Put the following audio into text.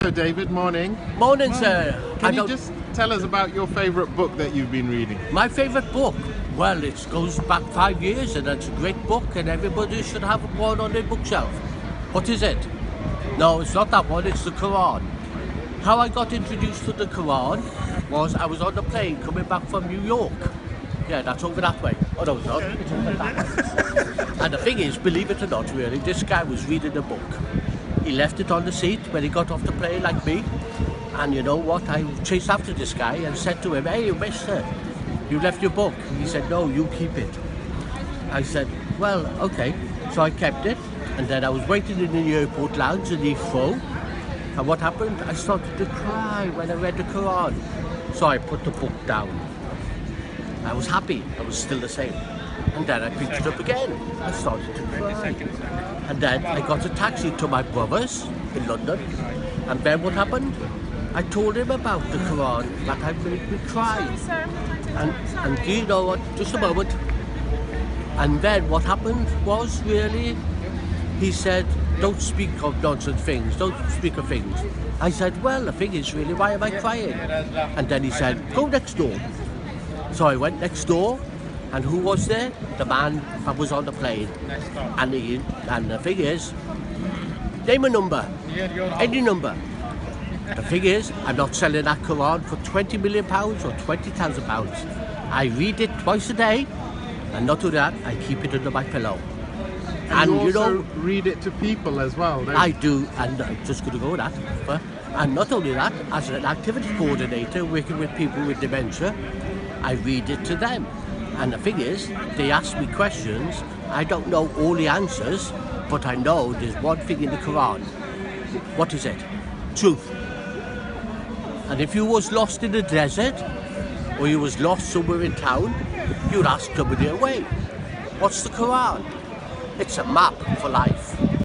Hello David, morning. Morning, sir. Can you just tell us about your favourite book that you've been reading? My favourite book? Well, it goes back 5 years and it's a great book and everybody should have one on their bookshelf. What is it? No, it's not that one, it's the Quran. How I got introduced to the Quran was I was on the plane coming back from New York. Yeah, that's over that way. Oh no, it's not. It's over that way. And the thing is, believe it or not really, this guy was reading a book. He left it on the seat when he got off the plane like me. And you know what, I chased after this guy and said to him, "Hey mister, you left your book." He said, "No, you keep it." I said, "Well, okay." So I kept it, and then I was waiting in the airport lounge in Heathrow. And what happened? I started to cry when I read the Quran. So I put the book down. I was happy, I was still the same. And then I picked it up again. I started to cry. And then I got a taxi to my brother's in London. And then what happened? I told him about the Quran, that had made me cry. And do you know what? Just a moment. And then what happened was really, he said, "Don't speak of nonsense things, don't speak of things." I said, "Well, the thing is really, why am I crying?" And then he said, "Go next door." So I went next door, and who was there? The man that was on the plane. And the thing is, name a number, any number. The thing is, I'm not selling that Quran for £20 million or £20,000. I read it twice a day, and not only that, I keep it under my pillow. And you also read it to people as well, don't you? I do, and I'm just going to go with that. And not only that, as an activity coordinator working with people with dementia, I read it to them. And the thing is, they ask me questions, I don't know all the answers, but I know there's one thing in the Quran. What is it? Truth. And if you was lost in the desert, or you was lost somewhere in town, you'd ask somebody away. What's the Quran? It's a map for life.